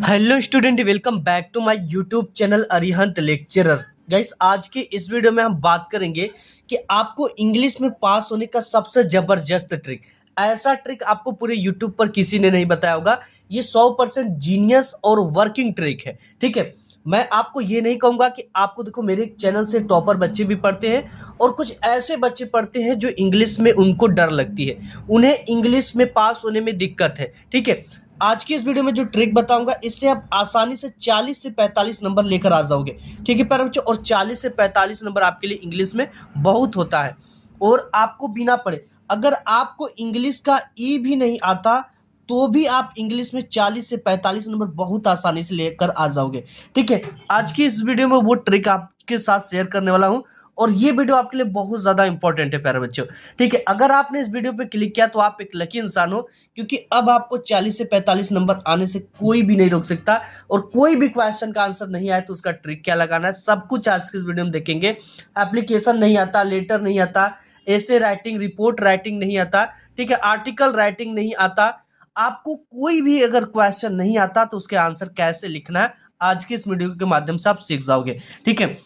Hello student, welcome back to my YouTube channel Arihant lecturer. Guys, आज के इस video में हम बात करेंगे कि आपको इंग्लिश में पास होने का सबसे जबरदस्त ट्रिक। ऐसा ट्रिक आपको पूरे यूट्यूब पर किसी ने नहीं बताया होगा। ये 100% जीनियस और वर्किंग ट्रिक है। ठीक है, मैं आपको ये नहीं कहूंगा कि आपको देखो मेरे चैनल से टॉपर बच्चे भी पढ़ते हैं और कुछ ऐसे बच्चे पढ़ते हैं जो इंग्लिश में उनको डर लगती है, उन्हें इंग्लिश में पास होने में दिक्कत है। ठीक है, आज की इस वीडियो में जो ट्रिक बताऊंगा इससे आप आसानी से 40 से 45 नंबर लेकर आ जाओगे। ठीक है प्यारे बच्चों, और 40 से 45 नंबर आपके लिए इंग्लिश में बहुत होता है और आपको बिना पढ़े, अगर आपको इंग्लिश का ई भी नहीं आता तो भी आप इंग्लिश में 40 से 45 नंबर बहुत आसानी से लेकर आ जाओगे। ठीक है, आज की इस वीडियो में वो ट्रिक आपके साथ शेयर करने वाला हूं और ये वीडियो आपके लिए बहुत ज्यादा इंपॉर्टेंट है प्यारे बच्चों। ठीक है, अगर आपने इस वीडियो पे क्लिक किया तो आप एक लकी इंसान हो, क्योंकि अब आपको 40 से 45 नंबर आने से कोई भी नहीं रोक सकता और कोई भी क्वेश्चन का आंसर नहीं आया तो उसका ट्रिक क्या लगाना है सब कुछ आज की इस वीडियो में देखेंगे। एप्लीकेशन नहीं आता, लेटर नहीं आता, ऐसे राइटिंग, रिपोर्ट राइटिंग नहीं आता, ठीक है, आर्टिकल राइटिंग नहीं आता, आपको कोई भी अगर क्वेश्चन नहीं आता तो उसके आंसर कैसे लिखना है आज की इस वीडियो के माध्यम से आप सीख जाओगे। ठीक है,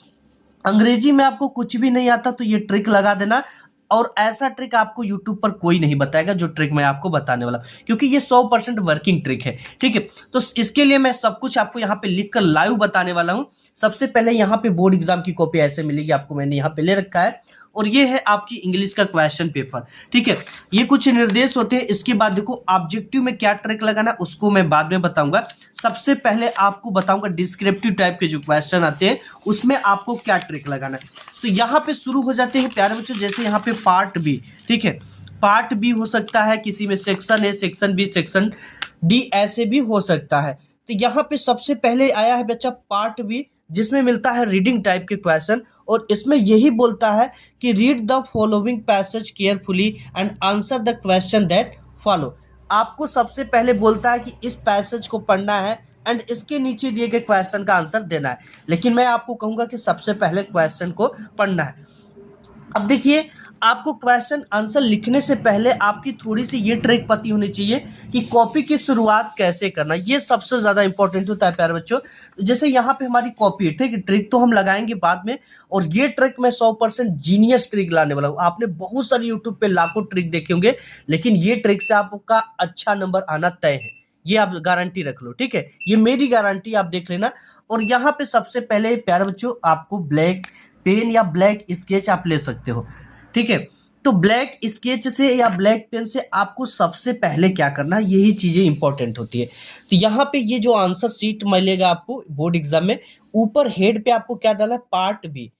अंग्रेजी में आपको कुछ भी नहीं आता तो ये ट्रिक लगा देना, और ऐसा ट्रिक आपको यूट्यूब पर कोई नहीं बताएगा जो ट्रिक मैं आपको बताने वाला हूं, क्योंकि ये 100% वर्किंग ट्रिक है। ठीक है, तो इसके लिए मैं सब कुछ आपको यहाँ पे लिख कर लाइव बताने वाला हूं। सबसे पहले यहाँ पे बोर्ड एग्जाम की कॉपी ऐसे मिलेगी आपको, मैंने यहाँ पे ले रखा है, और ये है आपकी इंग्लिश का क्वेश्चन पेपर। ठीक है, ये कुछ निर्देश होते हैं। इसके बाद देखो ऑब्जेक्टिव में क्या ट्रिक लगाना उसको मैं बाद में बताऊंगा। सबसे पहले आपको बताऊंगा डिस्क्रिप्टिव टाइप के जो क्वेश्चन आते हैं उसमें आपको क्या ट्रिक लगाना है। तो यहाँ पे शुरू हो जाते हैं प्यारे बच्चों, जैसे यहाँ पे पार्ट बी। ठीक है, पार्ट बी हो सकता है, किसी में section A, section B, section D ऐसे भी हो सकता है। तो यहाँ पे सबसे पहले आया है बच्चा पार्ट बी, जिसमें मिलता है रीडिंग टाइप के क्वेश्चन, और इसमें यही बोलता है कि read the following passage carefully and answer the question that follow. आपको सबसे पहले बोलता है कि इस पैसेज को पढ़ना है एंड इसके नीचे दिए गए क्वेश्चन का आंसर देना है, लेकिन मैं आपको कहूंगा कि सबसे पहले क्वेश्चन को पढ़ना है। अब देखिए, आपको क्वेश्चन आंसर लिखने से पहले आपकी थोड़ी सी ये ट्रिक पता होनी चाहिए कि कॉपी की शुरुआत कैसे करना, ये सबसे ज्यादा इंपॉर्टेंट होता है प्यारे बच्चों। जैसे यहाँ पे हमारी कॉपी है, ठीक है, ट्रिक तो हम लगाएंगे बाद में, और ये ट्रिक मैं 100% जीनियस ट्रिक लाने वाला हूँ। आपने बहुत सारे यूट्यूब पे लाखों ट्रिक देखे होंगे, लेकिन ये ट्रिक से आपका अच्छा नंबर आना तय है, ये आप गारंटी रख लो। ठीक है, ये मेरी गारंटी, आप देख लेना। और यहाँ पे सबसे पहले प्यारे बच्चों आपको ब्लैक पेन या ब्लैक स्केच आप ले सकते हो। ठीक है, तो ब्लैक स्केच से या ब्लैक पेन से आपको सबसे पहले क्या करना है, यही चीजें इंपॉर्टेंट होती है। तो यहाँ पे ये जो आंसर शीट मिलेगा आपको बोर्ड एग्जाम में, ऊपर हेड पे आपको क्या डाला है, पार्ट बी।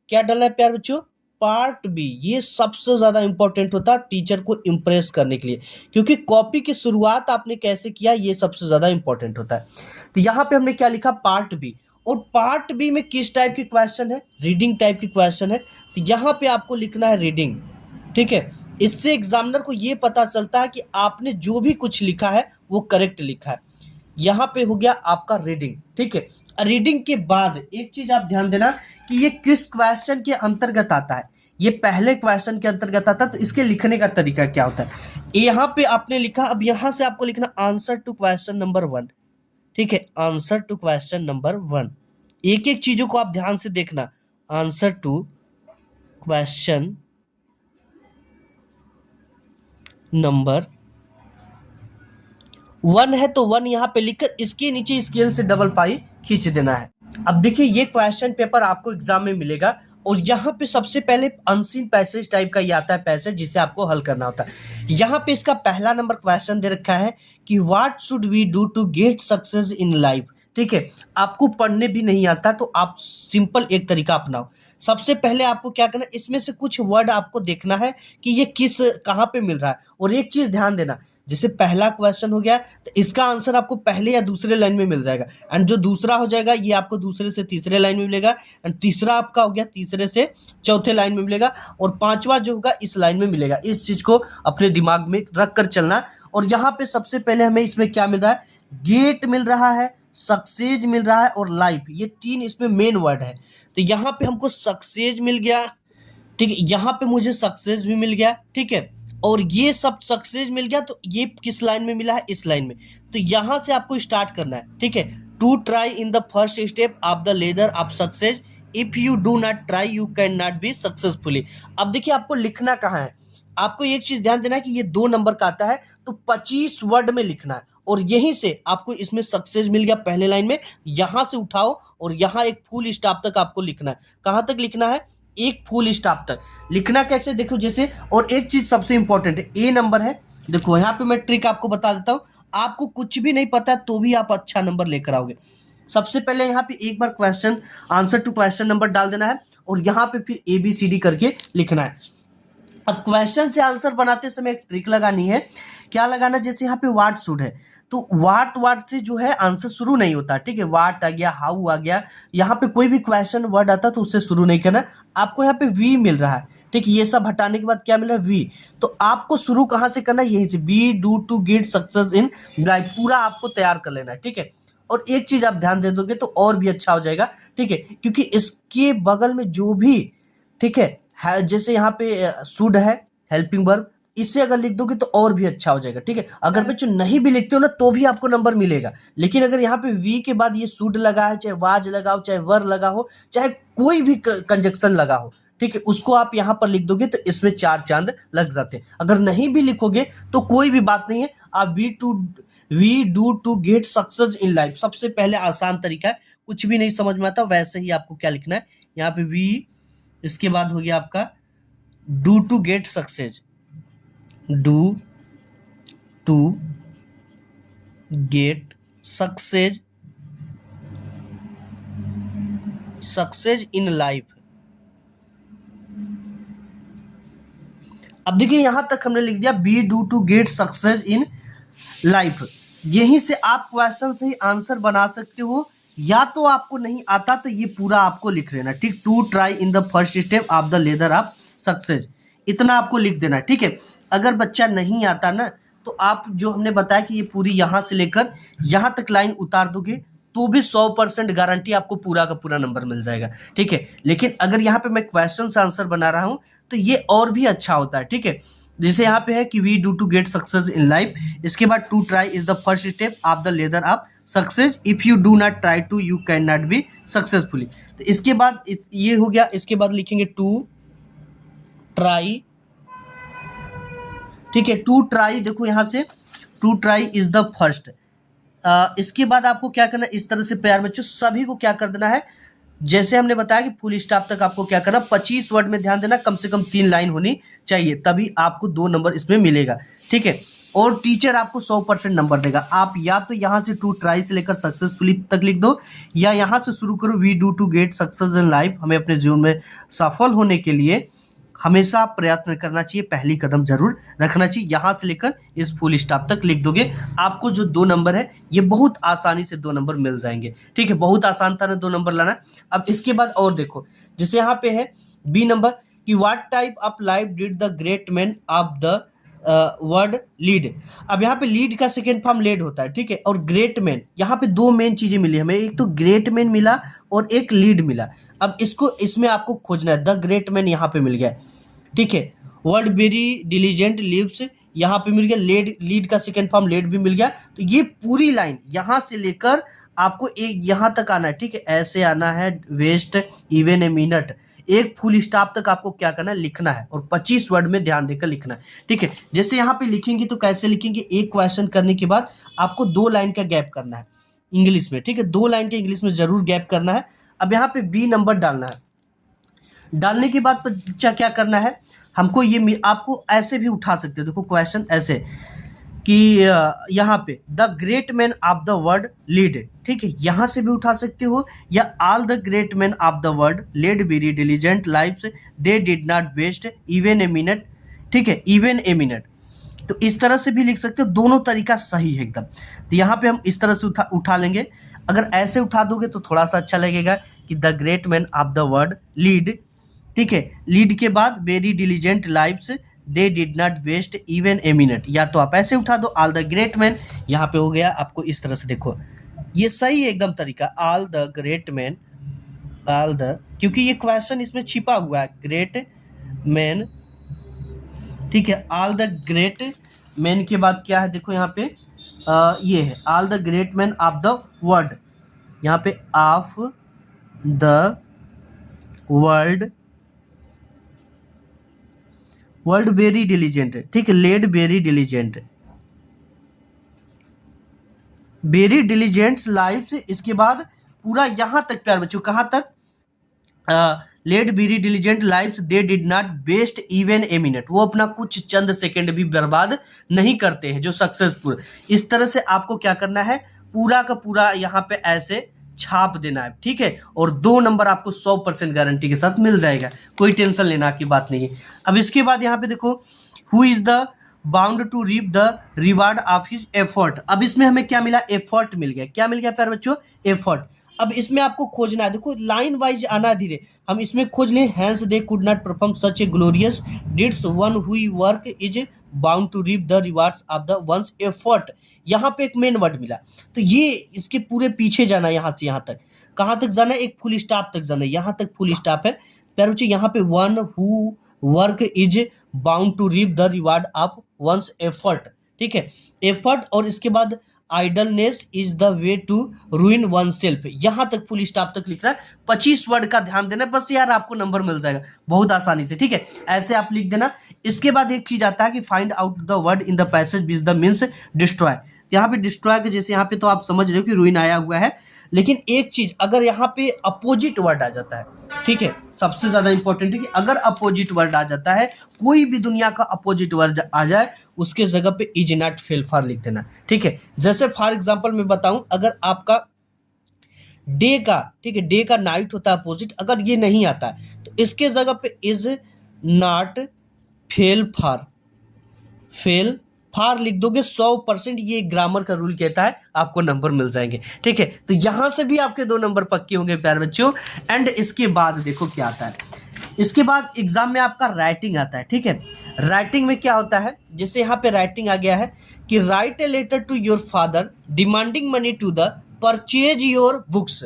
क्या डाला है प्यारे बच्चों, पार्ट बी। ये सबसे ज्यादा इंपॉर्टेंट होता है टीचर को इम्प्रेस करने के लिए, क्योंकि कॉपी की शुरुआत आपने कैसे किया ये सबसे ज्यादा इंपॉर्टेंट होता है। तो यहाँ पे हमने क्या लिखा, पार्ट बी। और पार्ट बी में किस टाइप की क्वेश्चन है, रीडिंग टाइप की क्वेश्चन है, तो यहाँ पे आपको लिखना है रीडिंग। ठीक है, इससे एग्जामिनर को ये पता चलता है कि आपने जो भी कुछ लिखा है वो करेक्ट लिखा है। यहाँ पे हो गया आपका रीडिंग। ठीक है, रीडिंग के बाद एक चीज आप ध्यान देना कि ये किस क्वेश्चन के अंतर्गत आता है। ये पहले क्वेश्चन के अंतर्गत आता है, तो इसके लिखने का तरीका क्या होता है। यहाँ पे आपने लिखा, अब यहाँ से आपको लिखना आंसर टू क्वेश्चन नंबर 1। ठीक है, आंसर टू क्वेश्चन नंबर 1, एक एक चीजों को आप ध्यान से देखना। आंसर टू क्वेश्चन नंबर 1 है तो 1 यहाँ पे लिखकर इसके नीचे स्केल से डबल पाई खींच देना है। अब देखिए, ये क्वेश्चन पेपर आपको एग्जाम में मिलेगा और यहाँ पे सबसे पहले अनसीन पैसेज टाइप का ये आता है पैसेज, जिसे आपको हल करना होता है। यहाँ पे इसका पहला नंबर क्वेश्चन दे रखा है कि what should we do to get success in life. ठीक है, आपको पढ़ने भी नहीं आता तो आप सिंपल एक तरीका अपनाओ। सबसे पहले आपको क्या करना, इसमें से कुछ वर्ड आपको देखना है कि ये किस कहाँ पे मिल रहा है। और एक चीज ध्यान देना, जैसे पहला क्वेश्चन हो गया तो इसका आंसर आपको पहले या दूसरे लाइन में मिल जाएगा, एंड जो दूसरा हो जाएगा ये आपको दूसरे से तीसरे लाइन में मिलेगा, एंड तीसरा आपका हो गया तीसरे से चौथे लाइन में मिलेगा, और पांचवा जो होगा इस लाइन में मिलेगा। इस चीज को अपने दिमाग में रख कर चलना। और यहाँ पे सबसे पहले हमें इसमें क्या मिल रहा है, गेट मिल रहा है, सक्सेज मिल रहा है और लाइफ, ये 3 इसमें मेन वर्ड है। तो यहाँ पे हमको सक्सेज मिल गया, ठीक है, यहाँ पे मुझे सक्सेस भी मिल गया। ठीक है, और ये सब सक्सेस मिल गया, तो ये किस लाइन में मिला है, इस लाइन में। तो यहां से आपको स्टार्ट करना है, ठीक है। To try in the first step of the ladder of success, if you do not try you can not be successfully. अब देखिए आपको लिखना कहाँ है, आपको एक चीज ध्यान देना है कि ये 2 नंबर का आता है, तो 25 वर्ड में लिखना है, और यहीं से आपको इसमें सक्सेस मिल गया पहले लाइन में, यहां से उठाओ और यहां एक फुल स्टॉप तक आपको लिखना है। कहां तक लिखना है, एक फुल स्टॉप तक। लिखना कैसे, देखो जैसे, और एक चीज सबसे इंपॉर्टेंट है, ए नंबर है, देखो यहाँ पे मैं ट्रिक आपको बता देता हूँ। आपको कुछ भी नहीं पता तो भी आप अच्छा नंबर लेकर आओगे। सबसे पहले यहाँ पे एक बार question answer to question number डाल देना है, और यहाँ पे फिर ABCD करके लिखना है। अब क्वेश्चन से आंसर बनाते समय एक ट्रिक लगानी है। क्या लगाना, जैसे यहाँ पे वाट शुड है, तो वाट से जो है आंसर शुरू नहीं होता, ठीक है। वाट आ गया, हाउ आ गया, यहाँ पे कोई भी क्वेश्चन वर्ड आता तो उससे शुरू नहीं करना। आपको यहाँ पे वी मिल रहा है, ठीक है, ये सब हटाने के बाद क्या मिल रहा है, वी। तो आपको शुरू कहाँ से करना है, यही से, be do to get success in life, पूरा आपको तैयार कर लेना है, ठीक है। और एक चीज आप ध्यान दे दोगे तो और भी अच्छा हो जाएगा, ठीक है, क्योंकि इसके बगल में जो भी, ठीक है, जैसे यहाँ पे शुड है हेल्पिंग वर्ब, इससे अगर लिख दोगे तो और भी अच्छा हो जाएगा, ठीक है। अगर बच्चों नहीं भी लिखते हो ना तो भी आपको नंबर मिलेगा, लेकिन अगर यहाँ पे वी के बाद ये शुड लगा है, चाहे वाज लगा हो, चाहे वर लगा हो, चाहे कोई भी कंजक्शन लगा हो, ठीक है, उसको आप यहाँ पर लिख दोगे तो इसमें 4 चांद लग जाते हैं। अगर नहीं भी लिखोगे तो कोई भी बात नहीं है, आप we do to get success in life, सबसे पहले आसान तरीका है। कुछ भी नहीं समझ में आता वैसे ही आपको क्या लिखना है, यहाँ पे वी, इसके बाद हो गया आपका do to get success, do to get success in life. अब देखिए यहां तक हमने लिख दिया be do to get success in life. यहीं से आप क्वेश्चन से ही आंसर बना सकते हो, या तो आपको नहीं आता तो ये पूरा आपको लिख लेना, ठीक। To try in the first step of the ladder of success, इतना आपको लिख देना, ठीक है। अगर बच्चा नहीं आता ना तो आप जो हमने बताया कि ये पूरी यहां से लेकर यहां तक लाइन उतार दोगे तो भी 100% गारंटी आपको पूरा का पूरा नंबर मिल जाएगा, ठीक है। लेकिन अगर यहाँ पे मैं क्वेश्चन से आंसर बना रहा हूं तो ये और भी अच्छा होता है, ठीक है। जैसे यहाँ पे है कि we do to get success in life, इसके बाद to try is the first step of the ladder of success, if you do not try to you can not be successfully. तो इसके बाद ये हो गया, इसके बाद लिखेंगे टू ट्राई, ठीक है। टू ट्राई, देखो यहाँ से to try is the first. इसके बाद आपको क्या करना है, इस तरह से प्यार बच्चों सभी को क्या कर देना है, जैसे हमने बताया कि फुल स्टॉप तक आपको क्या करना, 25 वर्ड में ध्यान देना, कम से कम 3 लाइन होनी चाहिए, तभी आपको 2 नंबर इसमें मिलेगा, ठीक है। और टीचर आपको 100% नंबर देगा। आप या तो यहाँ से टू ट्राई से लेकर सक्सेसफुली तक लिख दो, या यहाँ से शुरू करो we do to get success in life, हमें अपने जीवन में सफल होने के लिए हमेशा प्रयत्न करना चाहिए, पहली कदम जरूर रखना चाहिए। यहाँ से लेकर इस फुल स्टॉप तक लिख दोगे, आपको जो 2 नंबर है ये बहुत आसानी से 2 नंबर मिल जाएंगे, ठीक है। बहुत आसान था ना 2 नंबर लाना। अब इसके बाद और देखो, जैसे यहाँ पे है बी नंबर कि what type of life did the great man of the world lead. अब यहाँ पे लीड का सेकेंड फॉर्म लेड होता है, ठीक है, और ग्रेट मैन, यहाँ पे 2 मेन चीजें मिली हमें, एक तो ग्रेट मैन मिला और एक लीड मिला। अब इसको इसमें आपको खोजना है, द ग्रेट मैन यहाँ पे मिल गया, ठीक है। वर्ड वेरी डिलीजेंट लिव्स यहाँ पे मिल गया, लीड का सेकेंड फॉर्म लेड भी मिल गया। तो ये पूरी लाइन यहाँ से लेकर आपको एक यहाँ तक आना है, ठीक है, ऐसे आना है, वेस्ट इवन ए मिनट, एक फुल स्टॉप तक आपको क्या करना है, लिखना है, और 25 वर्ड में ध्यान देकर लिखना है, ठीक है। जैसे यहाँ पे लिखेंगे तो कैसे लिखेंगे, एक क्वेश्चन करने के बाद आपको 2 लाइन का गैप करना है इंग्लिश में, ठीक है, 2 लाइन के इंग्लिश में जरूर गैप करना है। अब यहाँ पे बी नंबर डालना है, डालने के बाद बच्चा क्या करना है, हमको ये आपको ऐसे भी उठा सकते हो, देखो क्वेश्चन ऐसे कि यहाँ पे the great man of the world lead, ठीक है, यहाँ से भी उठा सकते हो, या all the great man of the world led very diligent lives they did not waste even a minute, ठीक है, इवन ए मिनट। तो इस तरह से भी लिख सकते हो, दोनों तरीका सही है एकदम। तो यहाँ पे हम इस तरह से उठा लेंगे। अगर ऐसे उठा दोगे तो थोड़ा सा अच्छा लगेगा कि the great man of the world lead, ठीक है, लीड के बाद very diligent lives they did not waste even a minute, या तो आप ऐसे उठा दो ऑल द ग्रेट मैन, यहाँ पे हो गया आपको इस तरह से, देखो ये सही है एकदम तरीका, all the great man, all the, क्योंकि ये क्वेश्चन इसमें छिपा हुआ है, ग्रेट मैन ठीक है, ऑल द ग्रेट मैन के बाद क्या है, देखो यहाँ पे ये है all the great man of the world, यहाँ पे of the world, world very diligent, ठीक है, led very diligent, very diligent's life, इसके बाद पूरा यहाँ तक प्यार बच्चों, कहाँ तक, led very diligent lives they did not waste even a minute, वो अपना कुछ चंद सेकंड भी बर्बाद नहीं करते हैं जो सक्सेसफुल। इस तरह से आपको क्या करना है, पूरा का पूरा यहाँ पे ऐसे छाप देना है, ठीक है, और 2 नंबर आपको 100% गारंटी के साथ मिल जाएगा, कोई टेंशन लेना की बात नहीं है। अब इसके बाद यहाँ पे देखो, who is the bound to reap the reward of his effort, अब इसमें हमें क्या मिला, एफर्ट मिल गया, क्या मिल गया प्यारे बच्चों, एफर्ट। अब इसमें आपको खोजना है, देखो लाइन वाइज आना धीरे, हम इसमें खोज लें, hence they could not perform such a glorious deeds one who work is bound to reap the rewards of the one's effort, यहाँ पे एक मेन वर्ड मिला, तो ये इसके पूरे पीछे जाना है, यहाँ से यहाँ तक, कहाँ तक जाना है, एक फुल स्टॉप तक जाना है, यहाँ तक फुल स्टॉप है प्यारे बच्चों, यहाँ पे one who work is bound to reap the reward of one's effort, ठीक है, एफर्ट, और इसके बाद idleness is the way to ruin oneself, यहां तक फुल स्टॉप तक लिख रहा है, 25 वर्ड का ध्यान देना बस यार, आपको नंबर मिल जाएगा बहुत आसानी से, ठीक है, ऐसे आप लिख देना। इसके बाद एक चीज आता है कि find out the word in the passage which the means destroy, यहाँ पे डिस्ट्रॉय के जैसे यहाँ पे तो आप समझ रहे हो कि रूइन आया हुआ है, लेकिन एक चीज अगर यहाँ पे अपोजिट वर्ड आ जाता है, ठीक है, सबसे ज्यादा इंपॉर्टेंट है कि अगर अपोजिट वर्ड आ जाता है, कोई भी दुनिया का अपोजिट वर्ड आ जाए, उसके जगह पे इज नॉट फेल फॉर लिख देना, ठीक है। जैसे फॉर एग्जांपल मैं बताऊं, अगर आपका डे का, ठीक है, डे का नाइट होता है अपोजिट, अगर ये नहीं आता है तो इसके जगह पे is not fail for, fail far लिख दोगे, 100% ये ग्रामर का रूल कहता है, आपको नंबर मिल जाएंगे, ठीक है। तो यहां से भी आपके 2 नंबर पक्के होंगे प्यारे बच्चों। एंड इसके बाद देखो क्या आता है, इसके बाद एग्जाम में आपका राइटिंग आता है, ठीक है। राइटिंग में क्या होता है, जैसे यहाँ पे राइटिंग आ गया है कि write a letter to your father demanding money to the purchase your books,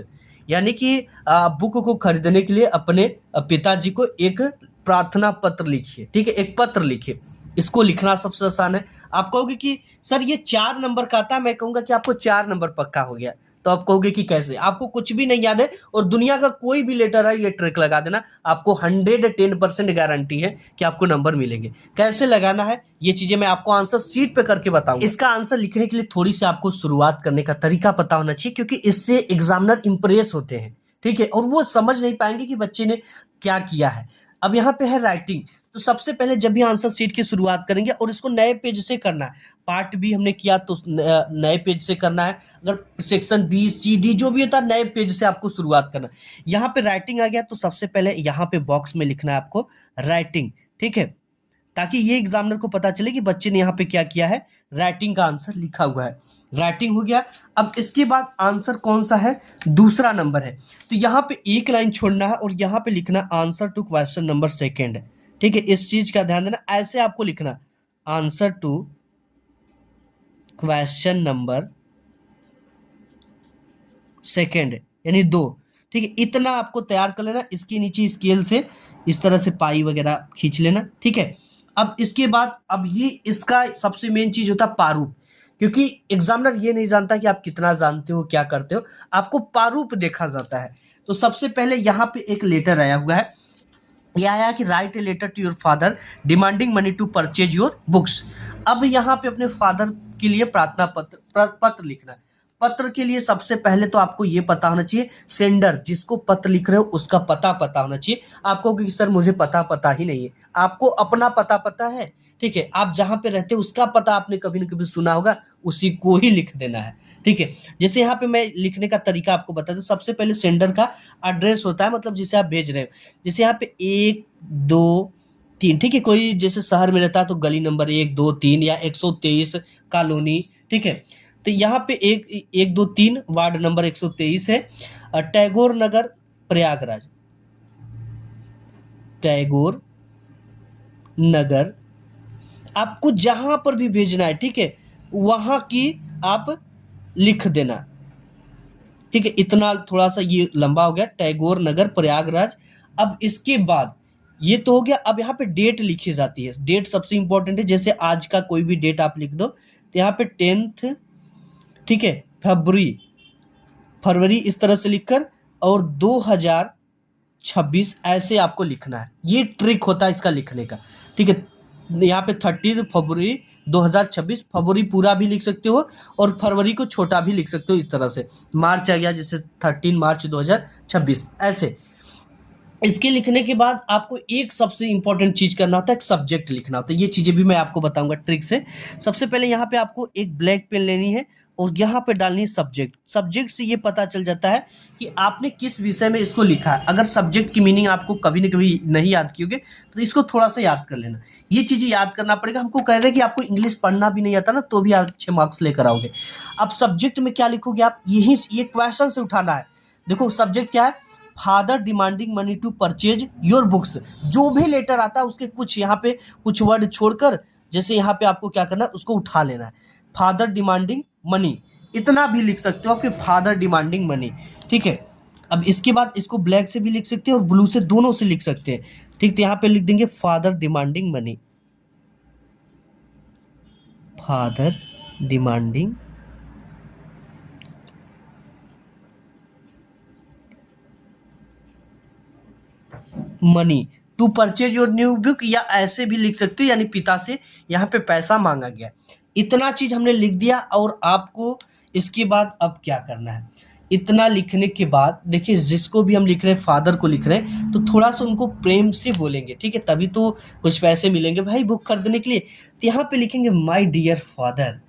यानी कि बुक को खरीदने के लिए अपने पिताजी को एक प्रार्थना पत्र लिखिए, ठीक है, एक पत्र लिखिए, इसको लिखना सबसे आसान है। आप कहोगे कि सर ये 4 नंबर का आता है, मैं कहूंगा कि आपको 4 नंबर पक्का हो गया, तो आप कहोगे कि कैसे, आपको कुछ भी नहीं याद है और दुनिया का कोई भी लेटर है, ये ट्रिक लगा देना, आपको 110% गारंटी है कि आपको नंबर मिलेंगे। कैसे लगाना है ये चीजें मैं आपको आंसर शीट पे करके बताऊंगा। इसका आंसर लिखने के लिए थोड़ी सी आपको शुरुआत करने का तरीका पता होना चाहिए, क्योंकि इससे एग्जामिनर इंप्रेस होते हैं, ठीक है, और वो समझ नहीं पाएंगे कि बच्चे ने क्या किया है। अब यहाँ पे है राइटिंग, तो सबसे पहले जब भी आंसर शीट की शुरुआत करेंगे और इसको नए पेज से करना है, पार्ट बी हमने किया तो नए पेज से करना है, अगर सेक्शन बी सी डी जो भी होता है नए पेज से आपको शुरुआत करना है। यहाँ पे राइटिंग आ गया तो सबसे पहले यहाँ पे बॉक्स में लिखना है आपको राइटिंग, ठीक है, ताकि ये एग्जामिनर को पता चले कि बच्चे ने यहाँ पे क्या किया है, राइटिंग का आंसर लिखा हुआ है। राइटिंग हो गया। अब इसके बाद आंसर कौन सा है, दूसरा नंबर है, तो यहाँ पे एक लाइन छोड़ना है और यहाँ पे लिखना answer to question number second, ठीक है, इस चीज का ध्यान देना, ऐसे आपको लिखना answer to question number second यानी 2, ठीक है, इतना आपको तैयार कर लेना। इसके नीचे स्केल से इस तरह से पाई वगैरह खींच लेना, ठीक है। अब इसके बाद अब ये इसका सबसे मेन चीज होता है प्रारूप, क्योंकि एग्जामिनर ये नहीं जानता कि आप कितना जानते हो क्या करते हो, आपको प्रारूप देखा जाता है। तो सबसे पहले यहाँ पे एक लेटर आया हुआ है, यह आया कि write a letter to your father demanding money to purchase your books. अब यहाँ पे अपने फादर के लिए प्रार्थना पत्र लिखना है। पत्र के लिए सबसे पहले तो आपको ये पता होना चाहिए, सेंडर जिसको पत्र लिख रहे हो उसका पता होना चाहिए। आपको कि सर मुझे पता ही नहीं है, आपको अपना पता है, ठीक है, आप जहाँ पे रहते हो उसका पता आपने कभी न कभी सुना होगा, उसी को ही लिख देना है, ठीक है। जैसे यहाँ पे मैं लिखने का तरीका आपको बता दूं, सबसे पहले सेंडर का एड्रेस होता है, मतलब जिसे आप भेज रहे हो, जैसे यहाँ पे 1 2 3, ठीक है, कोई जैसे शहर में रहता है तो गली नंबर 1 2 3 या 123 कॉलोनी, ठीक है। तो यहाँ पे 1 2 3 वार्ड नंबर 123 है, टैगोर नगर प्रयागराज, टैगोर नगर, आपको जहां पर भी भेजना है, ठीक है, वहां की आप लिख देना, ठीक है। इतना थोड़ा सा ये लंबा हो गया, टैगोर नगर प्रयागराज। अब इसके बाद ये तो हो गया। अब यहाँ पे डेट लिखी जाती है, डेट सबसे इंपॉर्टेंट है। जैसे आज का कोई भी डेट आप लिख दो, तो यहाँ पे 10th, ठीक है, फरवरी, फरवरी इस तरह से लिखकर, और 2026 ऐसे आपको लिखना है। ये ट्रिक होता है इसका लिखने का, ठीक है। यहाँ पे 30 फरवरी 2026, फरवरी पूरा भी लिख सकते हो और फरवरी को छोटा भी लिख सकते हो इस तरह से। मार्च आ गया, जैसे 13 मार्च 2026 ऐसे। इसके लिखने के बाद आपको एक सबसे इंपॉर्टेंट चीज करना होता है, एक सब्जेक्ट लिखना होता है। ये चीजें भी मैं आपको बताऊंगा ट्रिक से। सबसे पहले यहाँ पे आपको एक ब्लैक पेन लेनी है और यहाँ पे डालनी है सब्जेक्ट। सब्जेक्ट से ये पता चल जाता है कि आपने किस विषय में इसको लिखा है। अगर सब्जेक्ट की मीनिंग आपको कभी न कभी नहीं याद की होगी तो इसको थोड़ा सा याद कर लेना। ये चीजें याद करना पड़ेगा। हमको कह रहे हैं कि आपको इंग्लिश पढ़ना भी नहीं आता ना, तो भी आप अच्छे मार्क्स लेकर आओगे। अब सब्जेक्ट में क्या लिखोगे आप, यही ये क्वेश्चन से उठाना है। देखो सब्जेक्ट क्या है, father demanding money to purchase your books. जो भी लेटर आता है उसके कुछ यहाँ पे कुछ वर्ड छोड़कर, जैसे यहाँ पे आपको क्या करना है, उसको उठा लेना है। फादर डिमांडिंग मनी, इतना भी लिख सकते हो कि फादर डिमांडिंग मनी, ठीक है। अब इसके बाद इसको ब्लैक से भी लिख सकते हैं और ब्लू से, दोनों से लिख सकते हैं, ठीक। तो यहाँ पे लिख देंगे father demanding money, father demanding money to purchase your new book, या ऐसे भी लिख सकते हो, यानी पिता से यहाँ पे पैसा मांगा गया। इतना चीज हमने लिख दिया। और आपको इसके बाद अब क्या करना है, इतना लिखने के बाद देखिए, जिसको भी हम लिख रहे हैं, फादर को लिख रहे हैं, तो थोड़ा सा उनको प्रेम से बोलेंगे, ठीक है, तभी तो कुछ पैसे मिलेंगे भाई बुक खरीदने के लिए। तो यहाँ पे लिखेंगे माई डियर फादर।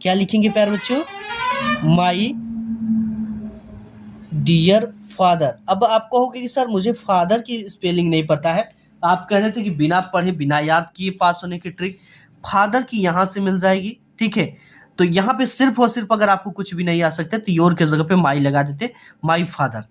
क्या लिखेंगे प्यारे बच्चों, माई डियर फादर। अब आप कहोगे कि सर मुझे फादर की स्पेलिंग नहीं पता है। आप कह रहे थे कि बिना पढ़े बिना याद किए पास होने की ट्रिक, फादर की यहाँ से मिल जाएगी, ठीक है। तो यहाँ पे सिर्फ और सिर्फ अगर आपको कुछ भी नहीं आ सकता तो योर के जगह पे माई लगा देते, माई फादर,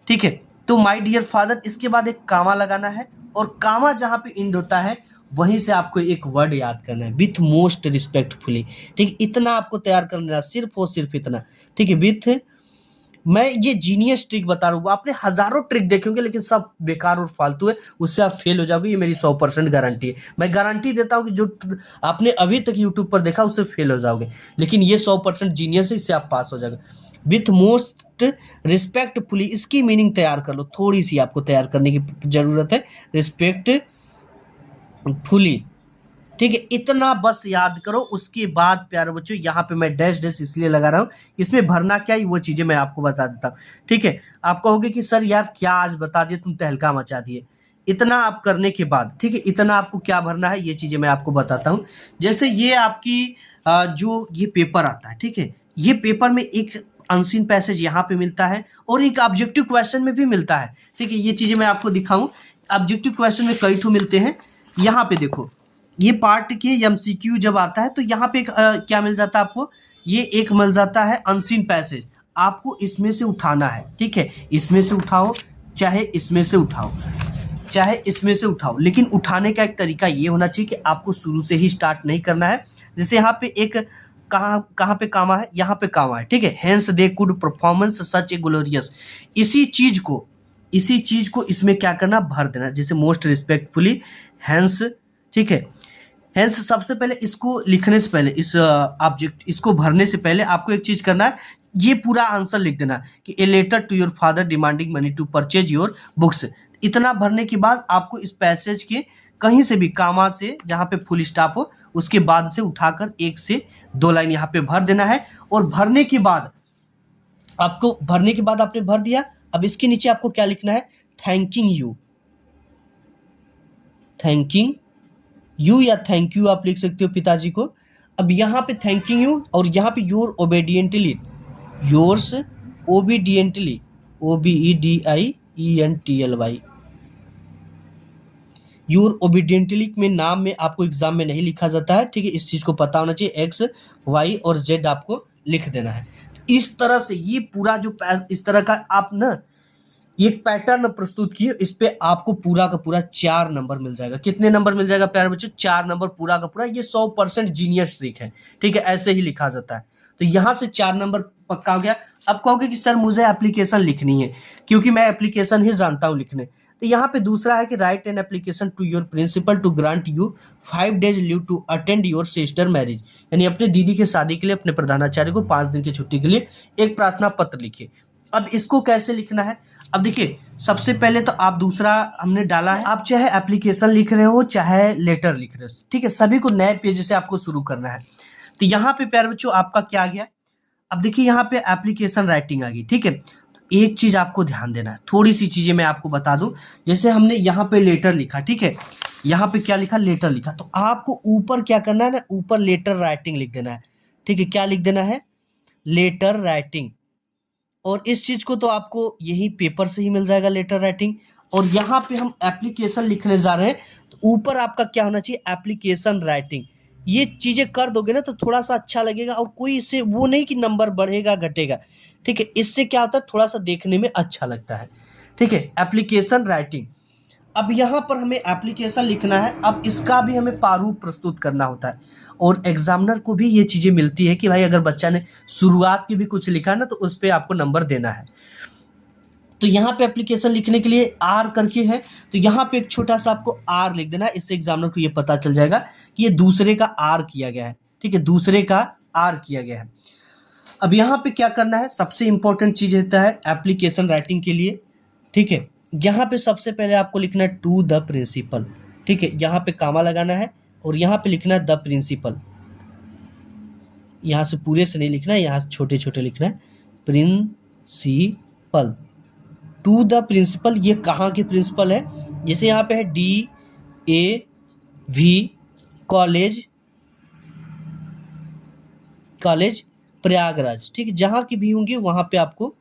ठीक है। तो माई डियर फादर, इसके बाद एक कामा लगाना है, और कामा जहाँ पे इंड होता है वहीं से आपको एक वर्ड याद करना है, विथ मोस्ट रिस्पेक्टफुली, ठीक है। इतना आपको तैयार करना है, सिर्फ और सिर्फ इतना, ठीक है। विथ, मैं ये जीनियस ट्रिक बता रहा हूँ, आपने हजारों ट्रिक देखे होंगे लेकिन सब बेकार और फालतू है, उससे आप फेल हो जाओगे, ये मेरी 100% गारंटी है। मैं गारंटी देता हूँ कि जो आपने अभी तक यूट्यूब पर देखा उससे फेल हो जाओगे, लेकिन ये 100% जीनियस है, इससे आप पास हो जाओगे। विथ मोस्ट रिस्पेक्टफुली, इसकी मीनिंग तैयार कर लो, थोड़ी सी आपको तैयार करने की जरूरत है। रिस्पेक्टफुली, ठीक है, इतना बस याद करो। उसके बाद प्यारे बच्चों, यहाँ पे मैं डैश डैश इसलिए लगा रहा हूँ, इसमें भरना क्या है वो चीजें मैं आपको बता देता हूँ, ठीक है। आप कहोगे कि सर यार क्या आज बता दिए, तुम तहलका मचा दिए। इतना आप करने के बाद, ठीक है, इतना आपको क्या भरना है ये चीजें मैं आपको बताता हूँ। जैसे ये आपकी जो ये पेपर आता है, ठीक है, ये पेपर में एक अनसीन पैसेज यहाँ पे मिलता है और एक ऑब्जेक्टिव क्वेश्चन में भी मिलता है, ठीक है। ये चीजें मैं आपको दिखाऊं, ऑब्जेक्टिव क्वेश्चन में कई ठो मिलते हैं। यहाँ पे देखो, ये पार्ट के एमसीक्यू जब आता है तो यहाँ पे एक क्या मिल जाता है आपको, ये एक मिल जाता है अनसीन पैसेज। आपको इसमें से उठाना है, ठीक है, इसमें से उठाओ, चाहे इसमें से उठाओ, चाहे इसमें से उठाओ, लेकिन उठाने का एक तरीका ये होना चाहिए कि आपको शुरू से ही स्टार्ट नहीं करना है। जैसे यहाँ पे एक कहाँ कहाँ पे कामा है, यहाँ पे कामा है, ठीक है। Hence they could performance such a glorious, इसी चीज को इसमें क्या करना, भर देना। जैसे मोस्ट रिस्पेक्टफुली हेंस, ठीक है। हेंस सबसे पहले इसको लिखने से पहले, इस ऑब्जेक्ट इसको भरने से पहले आपको एक चीज करना है, ये पूरा आंसर लिख देना कि a letter to your father demanding money to purchase your books. इतना भरने के बाद आपको इस पैसेज के कहीं से भी कामा से, जहाँ पे फुल स्टॉप हो, उसके बाद से उठाकर 1 से 2 लाइन यहाँ पे भर देना है। और भरने के बाद आपने भर दिया। अब इसके नीचे आपको क्या लिखना है, थैंकिंग यू या थैंक यू आप लिख सकते हो पिताजी को। अब यहाँ पे थैंकिंग यू और यहाँ पे your obediently, yours obediently, OBEDIENTLY, your obediently में नाम में आपको एग्जाम में नहीं लिखा जाता है, ठीक है। इस चीज को पता होना चाहिए, X Y और Z आपको लिख देना है। इस तरह से ये पूरा जो इस तरह का आप ना एक पैटर्न प्रस्तुत किए, इस पे आपको पूरा का पूरा 4 नंबर मिल जाएगा। कितने नंबर मिल जाएगा प्यारे बच्चों, 4 नंबर पूरा का पूरा। ये 100% जीनियस ट्रिक है, ठीक है, ऐसे ही लिखा जाता है। तो यहाँ से 4 नंबर पक्का हो गया। अब कहोगे कि सर मुझे एप्लीकेशन लिखनी है, क्योंकि मैं एप्लीकेशन ही जानता हूँ लिखने। तो यहाँ पे दूसरा है कि write an application to your principal to grant you 5 days leave to attend your sister marriage, यानी अपने दीदी की शादी के लिए अपने प्रधानाचार्य को 5 दिन की छुट्टी के लिए एक प्रार्थना पत्र लिखिए। अब इसको कैसे लिखना है, अब देखिए सबसे पहले तो आप दूसरा हमने डाला है, आप चाहे एप्लीकेशन लिख रहे हो चाहे लेटर लिख रहे हो, ठीक है, सभी को नए पेज से आपको शुरू करना है। तो यहाँ पे प्यारे बच्चों आपका क्या आ गया, अब देखिए यहाँ पे एप्लीकेशन राइटिंग आ गई, ठीक है। तो एक चीज आपको ध्यान देना है, थोड़ी सी चीजें मैं आपको बता दूं, जैसे हमने यहाँ पे लेटर लिखा, ठीक है, यहाँ पे क्या लिखा, लेटर लिखा, तो आपको ऊपर क्या करना है ना, ऊपर लेटर राइटिंग लिख देना है, ठीक है, क्या लिख देना है, लेटर राइटिंग। और इस चीज को तो आपको यही पेपर से ही मिल जाएगा, लेटर राइटिंग। और यहाँ पे हम एप्लीकेशन लिखने जा रहे हैं, तो ऊपर आपका क्या होना चाहिए, एप्लीकेशन राइटिंग। ये चीजें कर दोगे ना तो थोड़ा सा अच्छा लगेगा, और कोई इससे वो नहीं कि नंबर बढ़ेगा घटेगा, ठीक है, इससे क्या होता है थोड़ा सा देखने में अच्छा लगता है, ठीक है, एप्लीकेशन राइटिंग। अब यहाँ पर हमें एप्लीकेशन लिखना है, अब इसका भी हमें प्रारूप प्रस्तुत करना होता है, और एग्जामिनर को भी ये चीज़ें मिलती है कि भाई अगर बच्चा ने शुरुआत की भी कुछ लिखा ना तो उस पर आपको नंबर देना है। तो यहाँ पे एप्लीकेशन लिखने के लिए आर करके है, तो यहाँ पे एक छोटा सा आपको आर लिख देना है, इससे एग्जामिनर को ये पता चल जाएगा कि ये दूसरे का आर किया गया है, ठीक है, दूसरे का आर किया गया है। अब यहाँ पे क्या करना है, सबसे इंपॉर्टेंट चीज होता है एप्लीकेशन राइटिंग के लिए, ठीक है, यहाँ पे सबसे पहले आपको लिखना है टू द प्रिंसिपल, ठीक है, यहाँ पे कामा लगाना है और यहाँ पे लिखना है द प्रिंसिपल, यहाँ से पूरे से नहीं लिखना है, यहाँ से छोटे छोटे लिखना है, प्रिंसिपल, टू द प्रिंसिपल। ये कहाँ के प्रिंसिपल है, जैसे यहाँ पे है DAV कॉलेज, कॉलेज प्रयागराज, ठीक है, जहाँ की भी होंगी वहाँ पे आपको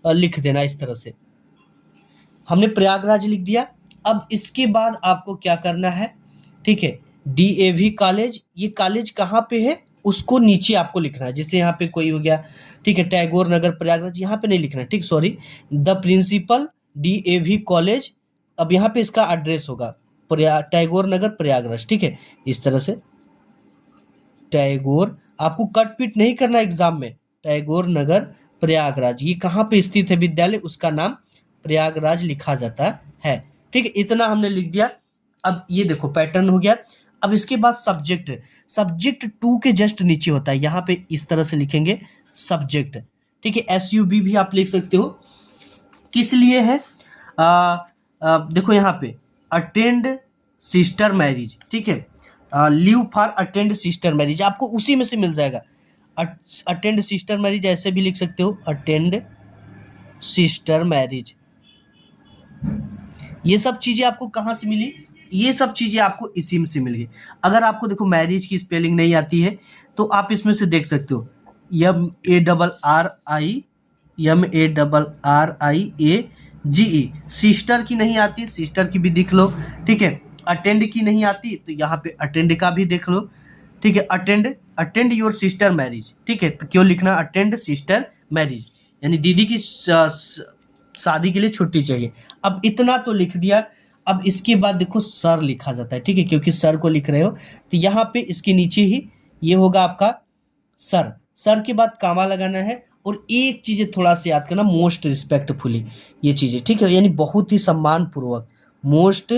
लिख देना इस तरह से। हमने प्रयागराज लिख दिया। अब इसके बाद आपको क्या करना है, ठीक है, DAV कॉलेज, ये कॉलेज कहाँ पे है उसको नीचे आपको लिखना है, जैसे यहाँ पे कोई हो गया, ठीक है, टैगोर नगर प्रयागराज, यहाँ पे नहीं लिखना है, ठीक, sorry, the principal DAV college. अब यहाँ पे इसका एड्रेस होगा टैगोर नगर प्रयागराज, ठीक है, इस तरह से टैगोर, आपको कट पिट नहीं करना एग्जाम में, टैगोर नगर प्रयागराज, ये कहाँ पे स्थित है विद्यालय, उसका नाम प्रयागराज लिखा जाता है, ठीक है, इतना हमने लिख दिया। अब ये देखो पैटर्न हो गया। अब इसके बाद सब्जेक्ट, सब्जेक्ट टू के जस्ट नीचे होता है, यहाँ पे इस तरह से लिखेंगे सब्जेक्ट, ठीक है, SUB भी आप लिख सकते हो, किस लिए है, देखो यहाँ पे अटेंड सिस्टर मैरिज, ठीक है, leave for attend sister marriage, आपको उसी में से मिल जाएगा, अटेंड सिस्टर मैरिज ऐसे भी लिख सकते हो, अटेंड सिस्टर मैरिज। ये सब चीजें आपको कहाँ से मिली, ये सब चीजें आपको इसी में से मिल गई। अगर आपको देखो मैरिज की स्पेलिंग नहीं आती है तो आप इसमें से देख सकते हो, MARRIAGE, सिस्टर की नहीं आती, सिस्टर की भी देख लो, ठीक है, अटेंड की नहीं आती तो यहाँ पे अटेंड का भी देख लो, ठीक है, अटेंड योर सिस्टर मैरिज, ठीक है, तो क्यों लिखना अटेंड सिस्टर मैरिज, यानी दीदी की शादी के लिए छुट्टी चाहिए। अब इतना तो लिख दिया। अब इसके बाद देखो सर लिखा जाता है, ठीक है, क्योंकि सर को लिख रहे हो तो यहाँ पे इसके नीचे ही ये होगा आपका सर, सर के बाद कामा लगाना है। और एक चीज़ थोड़ा सा याद करना, मोस्ट रिस्पेक्टफुली, ये चीज़ें, ठीक है, यानी बहुत ही सम्मान पूर्वक, मोस्ट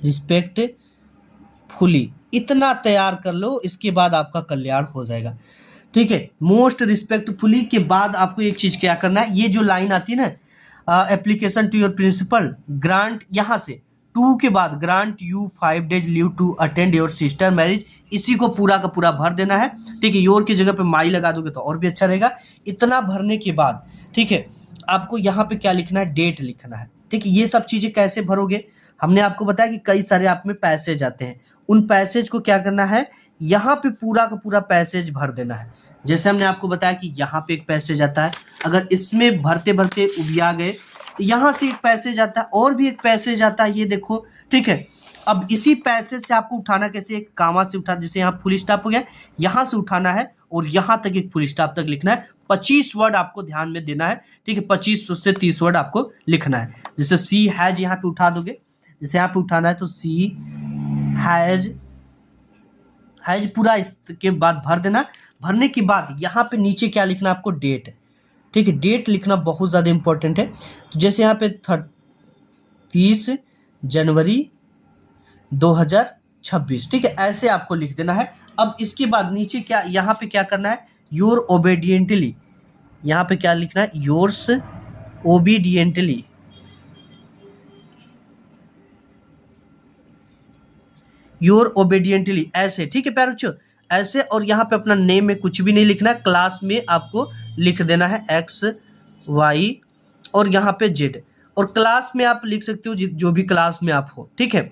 रिस्पेक्टफुली, इतना तैयार कर लो, इसके बाद आपका कल्याण हो जाएगा, ठीक है। मोस्ट रिस्पेक्टफुली के बाद आपको एक चीज क्या करना है, ये जो लाइन आती है ना, application to your principal grant, यहाँ से टू के बाद grant you 5 days leave to attend your sister marriage, इसी को पूरा का पूरा भर देना है, ठीक है, योर की जगह पे माई लगा दोगे तो और भी अच्छा रहेगा। इतना भरने के बाद, ठीक है, आपको यहाँ पे क्या लिखना है, डेट लिखना है, ठीक है। ये सब चीजें कैसे भरोगे, हमने आपको बताया कि कई सारे आप में पैसेज आते हैं, उन पैसेज को क्या करना है, यहाँ पे पूरा का पूरा पैसेज भर देना है। जैसे हमने आपको बताया कि यहाँ पे एक पैसेज आता है, अगर इसमें भरते भरते उबिया गए तो यहाँ से एक पैसेज आता है, और भी एक पैसेज आता है, ये देखो, ठीक है। अब इसी पैसेज से आपको उठाना कैसे, एक कामा से उठा, जैसे यहाँ फुल स्टॉप हो गया, यहाँ से उठाना है और यहाँ तक एक फुल स्टॉप तक लिखना है। 25 वर्ड आपको ध्यान में देना है, ठीक है, 25 से 30 वर्ड आपको लिखना है। जैसे सी हैज यहाँ पे उठा दोगे, जैसे यहाँ पे उठाना है तो सी हैज पूरा इसके बाद भर देना। भरने के बाद यहाँ पे नीचे क्या लिखना है आपको, डेट, ठीक है, डेट लिखना बहुत ज़्यादा इंपॉर्टेंट है। तो जैसे यहाँ पे 30 जनवरी 2026, ठीक है, ऐसे आपको लिख देना है। अब इसके बाद नीचे क्या, यहाँ पे क्या करना है, योर ओबेडिएंटली, यहाँ पे क्या लिखना है, योर्स ओबीडिएंटली, योर ओबीडिएंटली, ऐसे, ठीक है प्यारे बच्चों, ऐसे। और यहाँ पे अपना नेम में कुछ भी नहीं लिखना है, क्लास में आपको लिख देना है एक्स वाई और यहाँ पे जेड, और क्लास में आप लिख सकते हो जो भी क्लास में आप हो, ठीक है।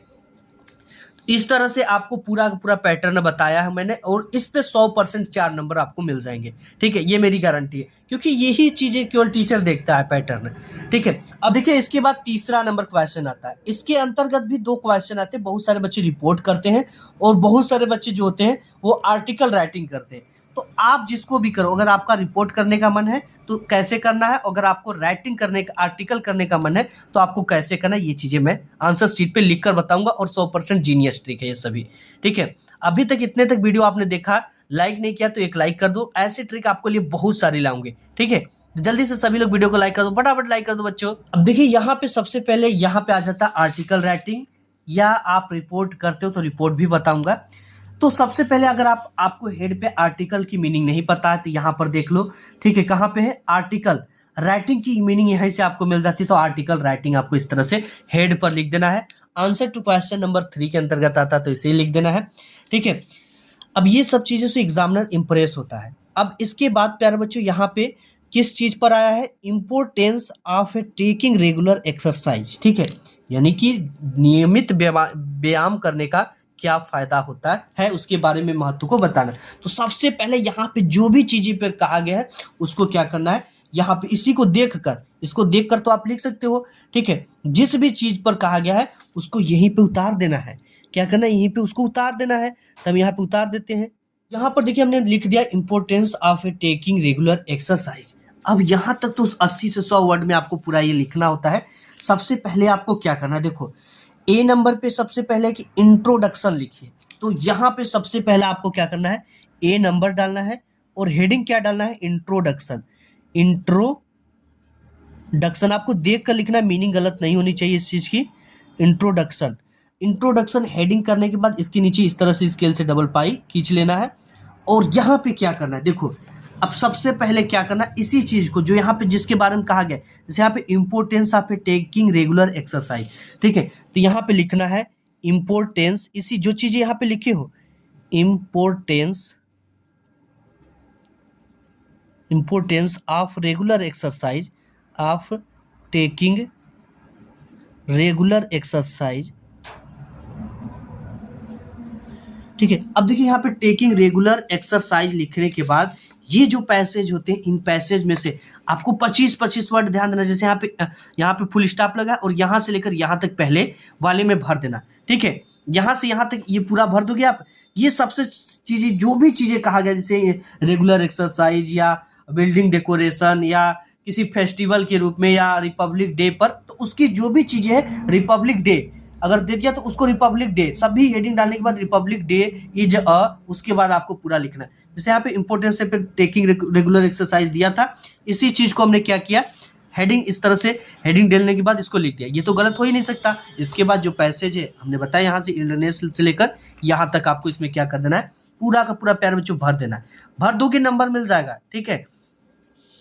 इस तरह से आपको पूरा का पूरा पैटर्न बताया है मैंने, और इस पे 100% 4 नंबर आपको मिल जाएंगे, ठीक है, ये मेरी गारंटी है, क्योंकि यही चीजें केवल टीचर देखता है, पैटर्न, ठीक है। अब देखिए इसके बाद तीसरा नंबर क्वेश्चन आता है। इसके अंतर्गत भी 2 क्वेश्चन आते हैं। बहुत सारे बच्चे रिपोर्ट करते हैं और बहुत सारे बच्चे जो होते हैं वो आर्टिकल राइटिंग करते हैं। तो आप जिसको भी करो, अगर आपका रिपोर्ट करने का मन है तो कैसे करना है, अगर आपको राइटिंग करने का, आर्टिकल करने का मन है तो आपको कैसे करना है, ये चीजें मैं आंसर शीट पे लिख कर बताऊंगा, और 100% जीनियस ट्रिक है ये सभी, ठीक है। अभी तक इतने तक वीडियो आपने देखा, लाइक नहीं किया तो एक लाइक कर दो, ऐसे ट्रिक आपको लिए बहुत सारी लाऊंगे, ठीक है। जल्दी से सभी लोग वीडियो को लाइक कर दो, फटाफट लाइक कर दो बच्चों। अब देखिए यहाँ पे सबसे पहले यहाँ पे आ जाता है आर्टिकल राइटिंग, या आप रिपोर्ट करते हो तो रिपोर्ट भी बताऊंगा। तो सबसे पहले अगर आपको हेड पे आर्टिकल की मीनिंग नहीं पता है तो यहाँ पर देख लो, ठीक है, कहाँ पे है आर्टिकल राइटिंग की मीनिंग, यहीं से आपको मिल जाती है। तो आर्टिकल राइटिंग आपको इस तरह से हेड पर लिख देना है। आंसर टू क्वेश्चन नंबर 3 के अंतर्गत आता है तो इसे लिख देना है, ठीक है। अब ये सब चीजें से एग्जामिनर इंप्रेस होता है। अब इसके बाद प्यारे बच्चों यहाँ पे किस चीज पर आया है, importance of taking regular exercise, ठीक है, यानी कि नियमित व्यायाम करने का क्या फायदा होता है उसके बारे में महत्व को बताना। तो सबसे पहले यहाँ पे जो भी चीजें पर कहा गया है उसको क्या करना है, यहाँ पे इसी को देखकर, इसको देखकर तो आप लिख सकते हो, ठीक है, जिस भी चीज पर कहा गया है उसको यहीं पे उतार देना है। क्या करना है, यहीं पे उसको उतार देना है। तब यहाँ पे उतार देते हैं। यहाँ पर देखिए हमने लिख दिया importance of taking regular exercise. अब यहाँ तक तो 80 से 100 वर्ड में आपको पूरा ये लिखना होता है। सबसे पहले आपको क्या करना है, देखो ए नंबर पे सबसे पहले कि इंट्रोडक्शन लिखिए। तो यहाँ पे सबसे पहले आपको क्या करना है, ए नंबर डालना है और हेडिंग क्या डालना है, इंट्रोडक्शन। इंट्रोडक्शन आपको देख कर लिखना है, मीनिंग गलत नहीं होनी चाहिए इस चीज की। इंट्रोडक्शन, इंट्रोडक्शन हेडिंग करने के बाद इसके नीचे इस तरह से स्केल से डबल पाई खींच लेना है। और यहाँ पे क्या करना है, देखो अब सबसे पहले क्या करना है, इसी चीज को जो यहाँ पे जिसके बारे में कहा गया, जैसे यहाँ पे importance of taking regular exercise, ठीक है, तो यहाँ पे लिखना है इंपोर्टेंस, इसी जो चीजें यहाँ पे लिखे हो, importance of regular exercise, of taking regular exercise, ठीक है। अब देखिए यहाँ पे टेकिंग रेगुलर एक्सरसाइज लिखने के बाद ये जो पैसेज होते हैं, इन पैसेज में से आपको 25-25 वर्ड ध्यान देना। जैसे यहाँ पे फुल स्टॉप लगा और यहाँ से लेकर यहाँ तक पहले वाले में भर देना, ठीक है। यहाँ से यहाँ तक ये पूरा भर दोगे आप। ये सबसे चीजें, जो भी चीजें कहा गया, जैसे रेगुलर एक्सरसाइज या बिल्डिंग डेकोरेशन या किसी फेस्टिवल के रूप में या रिपब्लिक डे पर, तो उसकी जो भी चीजें है, रिपब्लिक डे अगर दे दिया तो उसको रिपब्लिक डे, सभी हेडिंग डालने के बाद रिपब्लिक डे इज उसके बाद आपको पूरा लिखना है। जैसे यहाँ पे इंपोर्टेंस पे टेकिंग रेगुलर एक्सरसाइज दिया था, इसी चीज को हमने क्या किया, हेडिंग इस तरह से हेडिंग डालने के बाद इसको लिख दिया। ये तो गलत हो ही नहीं सकता। इसके बाद जो पैसेज है हमने बताया, यहाँ से इल्डरनेस से लेकर यहाँ तक आपको इसमें क्या कर देना है, पूरा का पूरा प्यारे बच्चों भर देना है। भर दोगे नंबर मिल जाएगा, ठीक है,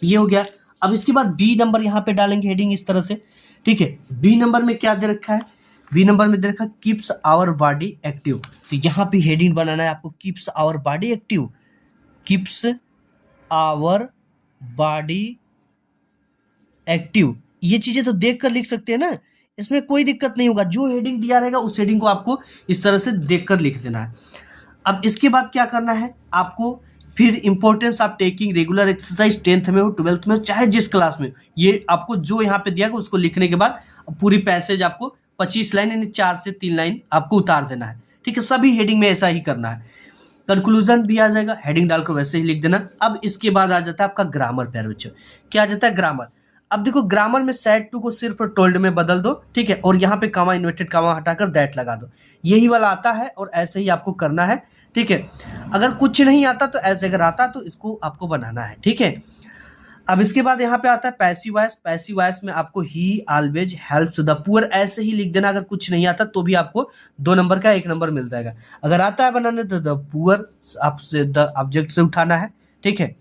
ये हो गया। अब इसके बाद बी नंबर यहाँ पे डालेंगे हेडिंग इस तरह से, ठीक है। बी नंबर में क्या दे रखा है, बी नंबर में दे रखा है कीप्स आवर बॉडी एक्टिव। तो यहाँ पे हेडिंग बनाना है आपको, keeps our body active, keeps our body active. ये चीजें तो देख कर लिख सकते हैं ना, इसमें कोई दिक्कत नहीं होगा। जो हेडिंग दिया रहेगा उस हेडिंग को आपको इस तरह से देख कर लिख देना है। अब इसके बाद क्या करना है आपको, फिर importance of taking regular exercise 10th में हो, 12th में हो, चाहे जिस क्लास में, ये आपको जो यहाँ पे दिया गया उसको लिखने के बाद पूरी पैसेज आपको 25 लाइन यानी 4 से 3 लाइन आपको उतार देना है, ठीक है। सभी हेडिंग में ऐसा ही करना है। कंक्लूजन भी आ जाएगा, हेडिंग डालकर वैसे ही लिख देना। अब इसके बाद आ जाता है आपका ग्रामर प्यारे बच्चों। क्या आ जाता है, ग्रामर। अब देखो ग्रामर में सेड टू को सिर्फ टोल्ड में बदल दो, ठीक है, और यहाँ पे कामा, इन्वर्टेड कामा हटाकर दैट लगा दो। यही वाला आता है और ऐसे ही आपको करना है, ठीक है। अगर कुछ नहीं आता तो ऐसे, अगर आता तो इसको आपको बनाना है, ठीक है। अब इसके बाद यहाँ पे आता है पैसिव वॉइस। पैसिव वॉइस में आपको ही ऑलवेज हेल्प्स द पुअर ऐसे ही लिख देना। अगर कुछ नहीं आता तो भी आपको 2 नंबर का 1 नंबर मिल जाएगा। अगर आता है बनाने तो द पुअर आपसे द ऑब्जेक्ट से उठाना है, ठीक है।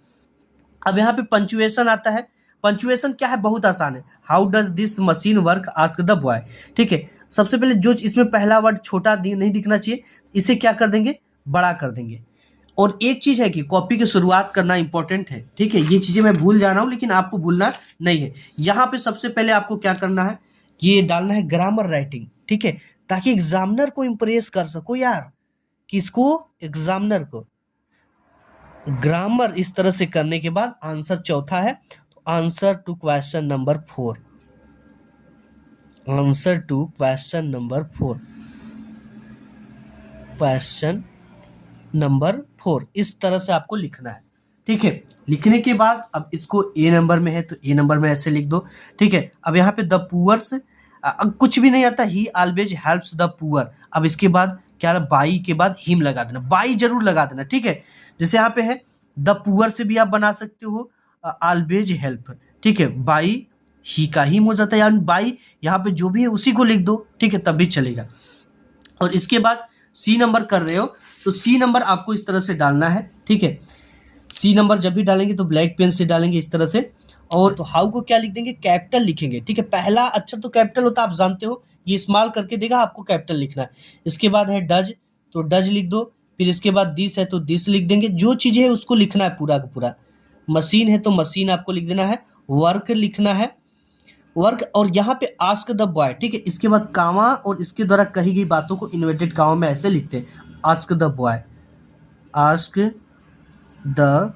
अब यहाँ पे पंचुएशन आता है। पंचुएशन क्या है, बहुत आसान है। How does this machine work ask the boy, ठीक है। सबसे पहले जो इसमें पहला वर्ड छोटा नहीं दिखना चाहिए, इसे क्या कर देंगे, बड़ा कर देंगे। और एक चीज है कि कॉपी की शुरुआत करना इंपॉर्टेंट है, ठीक है। ये चीजें मैं भूल जा रहा हूं लेकिन आपको भूलना नहीं है। यहाँ पे सबसे पहले आपको क्या करना है, ये डालना है ग्रामर राइटिंग, ठीक है, ताकि एग्जामिनर को इंप्रेस कर सको यार। किसको, एग्जामिनर को। ग्रामर इस तरह से करने के बाद आंसर चौथा है, तो answer to question number 4। Answer to question number 4, question number 4 इस तरह से आपको लिखना है, ठीक है। लिखने के बाद अब इसको ए नंबर में है तो ए नंबर में ऐसे लिख दो, ठीक है। अब यहाँ पे द पुअर्स, अब कुछ भी नहीं आता, ही ऑलवेज हेल्प्स द पुअर। अब इसके बाद क्या, बाई के बाद हिम लगा देना, बाई जरूर लगा देना, ठीक है। जैसे यहाँ पे है द पुअर से भी आप बना सकते हो ऑलवेज हेल्प, ठीक है। बाई ही का हिम हो जाता है, यानी बाई यहाँ पे जो भी है उसी को लिख दो, ठीक है, तब भी चलेगा। और इसके बाद सी नंबर कर रहे हो तो सी नंबर आपको इस तरह से डालना है, ठीक है। सी नंबर जब भी डालेंगे तो ब्लैक पेन से डालेंगे इस तरह से। और तो हाउ को क्या लिख देंगे, कैपिटल लिखेंगे, ठीक है। पहला अक्षर तो कैपिटल होता है, आप जानते हो, ये स्मॉल करके देगा, आपको कैपिटल लिखना है। इसके बाद है डज, तो डज लिख दो। फिर इसके बाद दिस है तो दिस लिख देंगे, जो चीज़ है उसको लिखना है पूरा का पूरा। मशीन है तो मशीन आपको लिख देना है। वर्क लिखना है, वर्क। और यहाँ पे आस्क द बॉय, ठीक है। इसके बाद कामा और इसके द्वारा कही गई बातों को इन्वर्टेड कामा में ऐसे लिखते हैं, ask the boy. Ask the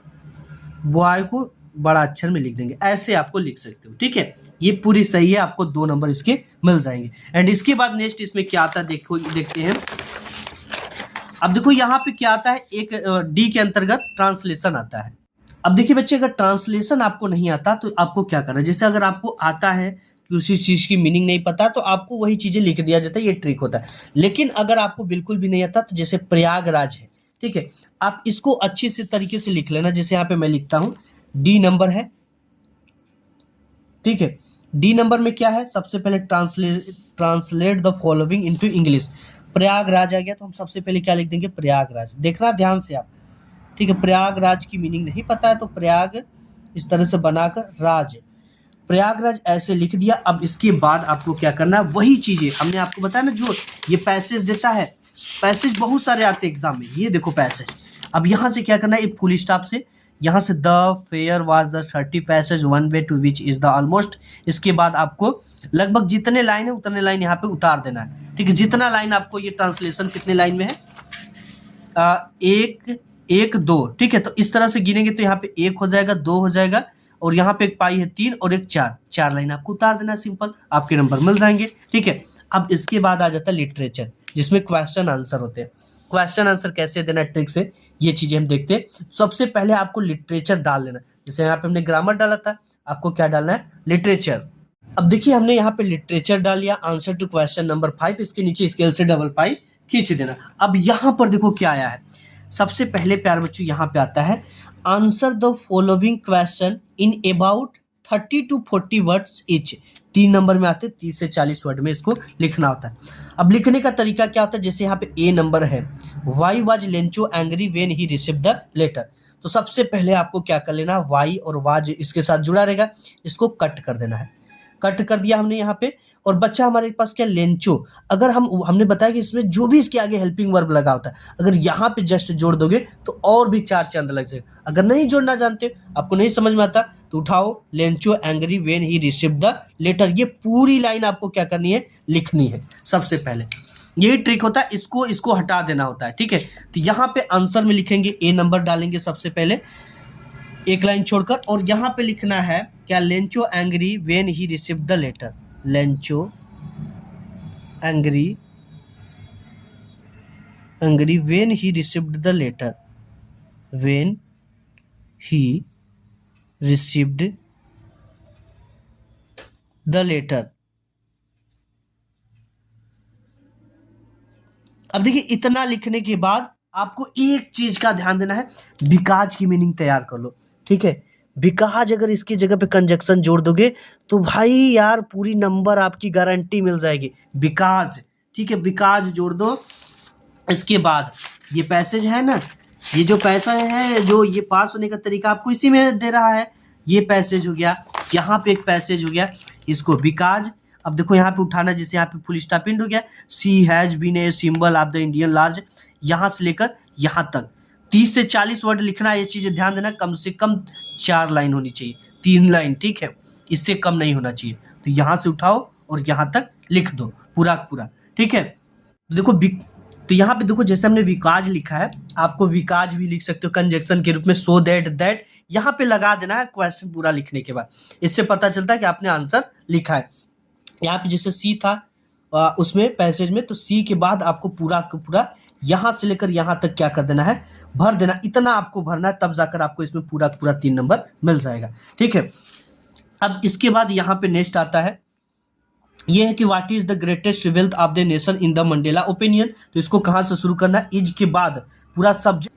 boy को बड़ा अक्षर में लिख देंगे, ऐसे आपको लिख सकते हो, ठीक है। ये पूरी सही है, आपको 2 नंबर इसके मिल जाएंगे। एंड इसके बाद नेक्स्ट इसमें क्या आता है देखो, देखते हैं। अब देखो यहाँ पे क्या आता है, एक डी के अंतर्गत ट्रांसलेशन आता है। अब देखिए बच्चे, अगर ट्रांसलेशन आपको नहीं आता तो आपको क्या करना है, जैसे अगर आपको आता है कि उसी चीज की मीनिंग नहीं पता तो आपको वही चीजें लिख दिया जाता है, ये ट्रिक होता है। लेकिन अगर आपको बिल्कुल भी नहीं आता तो जैसे प्रयागराज है, ठीक है, आप इसको अच्छे से तरीके से लिख लेना। जैसे यहाँ पे मैं लिखता हूँ, डी नंबर है, ठीक है। डी नंबर में क्या है, सबसे पहले translate the following into English. Prayagraj आ गया तो हम सबसे पहले क्या लिख देंगे, प्रयागराज। देखना ध्यान से आप, ठीक है। प्रयागराज की मीनिंग नहीं पता है तो प्रयाग इस तरह से बनाकर राज, प्रयागराज ऐसे लिख दिया। अब इसके बाद आपको क्या करना है, वही चीजें हमने आपको बताया ना, जो ये पैसेज देता है, पैसेज बहुत सारे आते हैं एग्जाम में, ये देखो पैसेज। अब यहाँ से क्या करना है, एक फुल स्टॉप से यहाँ से the fare was the 30 passage one way to which is the almost. इसके बाद आपको लगभग जितने लाइन है उतने लाइन यहाँ पे उतार देना है, ठीक है। जितना लाइन आपको, ये ट्रांसलेशन कितने लाइन में है, एक एक दो, ठीक है। तो इस तरह से गिनेंगे तो यहाँ पे 1 हो जाएगा, 2 हो जाएगा, और यहाँ पे एक पाई है 3 और एक 4, 4 लाइन आपको उतार देना, सिंपल, आपके नंबर मिल जाएंगे, ठीक है। अब इसके बाद आ जाता है लिटरेचर, जिसमें क्वेश्चन आंसर होते हैं। क्वेश्चन आंसर कैसे देना ट्रिक से, ये चीजें हम देखते हैं। सबसे पहले आपको लिटरेचर डाल लेना, जैसे यहाँ पे हमने ग्रामर डाला था, आपको क्या डालना है, लिटरेचर। अब देखिए हमने यहाँ पे लिटरेचर डाल लिया, आंसर टू क्वेश्चन नंबर 5, इसके नीचे स्केल से डबल पाई खींच देना। अब यहाँ पर देखो क्या आया है, सबसे पहले प्यार बच्चों यहाँ पे आता है, answer the following question in about 30 to 40 words each. 3 number में आते हैं, 30 से 40 वर्ड में इसको लिखना होता है। अब लिखने का तरीका क्या होता है, जैसे यहाँ पे ए नंबर है, why was Lencho angry when he receive the letter. तो सबसे पहले आपको क्या कर लेना, वाई और वाज इसके साथ जुड़ा रहेगा, इसको कट कर देना है। कट कर दिया हमने यहाँ पे, और बच्चा हमारे पास क्या, लेंचो। अगर हमने बताया कि इसमें जो भी इसके आगे हेल्पिंग वर्ब लगा होता है, अगर यहाँ पे जस्ट जोड़ दोगे तो और भी 4 चांद लग जाएगा। अगर नहीं जोड़ना जानते, आपको नहीं समझ में आता, तो उठाओ Lencho angry when he received the letter, ये पूरी लाइन आपको क्या करनी है, लिखनी है सबसे पहले। यही ट्रिक होता है, इसको हटा देना होता है, ठीक है। तो यहाँ पे आंसर में लिखेंगे, ए नंबर डालेंगे सबसे पहले एक लाइन छोड़कर, और यहाँ पे लिखना है क्या, Lencho angry when he received the letter. Lencho angry when he received the letter, when he received the letter. अब देखिए इतना लिखने के बाद आपको एक चीज का ध्यान देना है, बिकाज की मीनिंग तैयार कर लो, ठीक है। बिकाज की मीनिंग क्या है, बिकाज बिकाज अगर इसकी जगह पे कंजक्शन जोड़ दोगे तो भाई यार पूरी नंबर आपकी गारंटी मिल जाएगी। बिकाज, ठीक है, बिकाज जोड़ दो। इसके बाद ये पैसेज है ना, ये जो पैसा है, जो ये पास होने का तरीका आपको इसी में दे रहा है। ये पैसेज हो गया, यहाँ पे एक पैसेज हो गया, इसको बिकाज। अब देखो यहाँ पे उठाना, जैसे यहाँ पे फुल स्टॉप इंड हो गया, she has been a symbol of the Indian large, यहाँ से लेकर यहाँ तक 30 से 40 वर्ड लिखना है। ये चीज़ें ध्यान देना, कम से कम 4 लाइन होनी चाहिए, 3 लाइन, ठीक है, इससे कम नहीं होना चाहिए। तो यहाँ से उठाओ और यहाँ तक लिख दो पूरा पूरा, ठीक है। तो देखो तो यहाँ पे देखो, जैसे हमने विकाज लिखा है, आपको विकाज भी लिख सकते हो कंजक्शन के रूप में, सो दैट, दैट यहाँ पे लगा देना है क्वेश्चन पूरा लिखने के बाद। इससे पता चलता है कि आपने आंसर लिखा है। यहाँ पे जैसे सी था उसमें पैसेज में, तो सी के बाद आपको पूरा का पूरा यहाँ से लेकर यहाँ तक क्या कर देना है, भर देना। इतना आपको भरना है, तब जाकर आपको इसमें पूरा का पूरा 3 नंबर मिल जाएगा, ठीक है। अब इसके बाद यहाँ पे नेक्स्ट आता है, ये है कि what is the greatest wealth of the nation in the Mandela opinion. तो इसको कहाँ से शुरू करना है, इज के बाद पूरा सब्जेक्ट।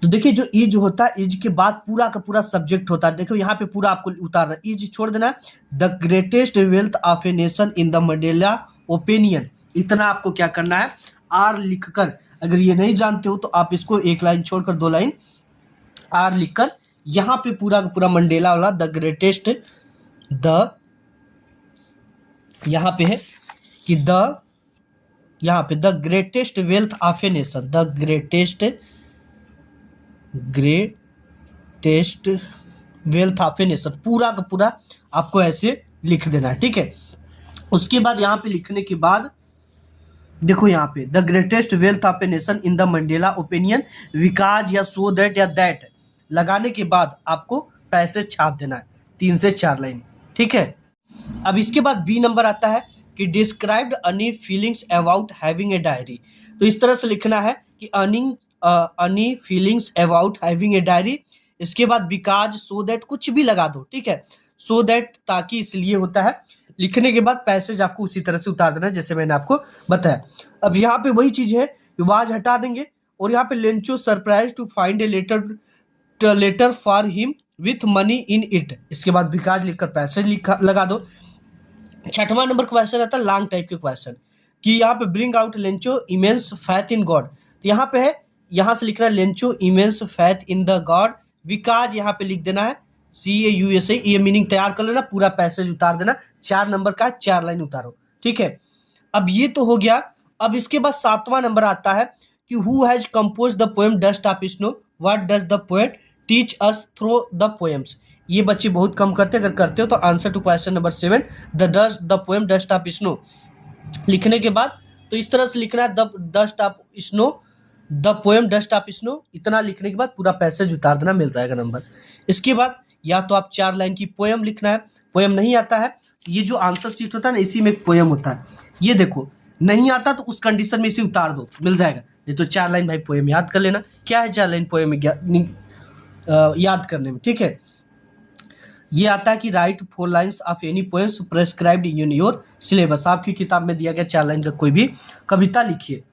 तो देखिए जो इज होता है, इज के बाद पूरा का पूरा सब्जेक्ट होता है। देखो यहाँ पे पूरा आपको उतारना, इज छोड़ देना, the greatest wealth of a nation in the Mandela opinion, इतना आपको क्या करना है, आर लिखकर। अगर ये नहीं जानते हो तो आप इसको एक लाइन छोड़कर 2 लाइन आर लिखकर यहाँ पे पूरा का पूरा मंडेला वाला द ग्रेटेस्ट, द यहाँ पे है कि यहाँ पे the greatest wealth of a nation, the greatest wealth of a nation, पूरा का पूरा आपको ऐसे लिख देना है, ठीक है। उसके बाद यहाँ पे लिखने के बाद देखो यहाँ पे the greatest wealth of a nation in the Mandela opinion, because या सो दैट या दैट लगाने के बाद आपको पैसेज छाप देना है 3 से 4 लाइन, ठीक है। अब इसके बाद बी नंबर आता है कि डिस्क्राइब्ड अनी feelings about having a diary. तो इस तरह से लिखना है कि अनी feelings about having a diary. इसके बाद बिकाज, सो दैट, कुछ भी लगा दो, ठीक है। सो दैट ताकि, इसलिए होता है। लिखने के बाद पैसेज आपको उसी तरह से उतार देना है जैसे मैंने आपको बताया। अब यहाँ पे वही चीज है, वाज हटा देंगे और यहाँ पे Lencho surprise to find a letter for him with money in it. इसके बाद बिकाज लिखकर पैसेज लगा दो। 6वां नंबर क्वेश्चन आता है लॉन्ग टाइप के क्वेश्चन, कि यहाँ पे bring out Lencho immense faith in God. तो यहाँ पे है, यहाँ से लिखना है Lencho immense faith in the God, because यहाँ पे लिख देना है CAUSA, ये मीनिंग तैयार कर लेना, पूरा पैसेज उतार देना। 4 नंबर का 4 लाइन उतारो, ठीक है। अब ये तो हो गया। अब इसके बाद 7वां नंबर आता है कि who has compose the poem dust of snow, what does the poet teach us through the poems. ये बच्चे बहुत कम करते, अगर करते हो तो answer to question number 7 the poem dust of snow लिखने के बाद तो इस तरह से लिखना है, the dust of snow, the poem dust of snow. इतना लिखने के बाद पूरा पैसेज उतार देना, मिल जाएगा नंबर। इसके बाद या तो आप 4 लाइन की पोएम लिखना है, पोएम नहीं आता है, ये जो आंसर शीट होता है ना, इसी में एक पोएम होता है। ये देखो नहीं आता तो उस कंडीशन में इसे उतार दो, मिल जाएगा। नहीं तो 4 लाइन भाई पोएम याद कर लेना। क्या है 4 लाइन पोएम याद करने में, ठीक है। ये आता है कि right 4 lines of any poems prescribed in your syllabus. आपकी किताब में दिया गया 4 लाइन का कोई भी कविता लिखिए।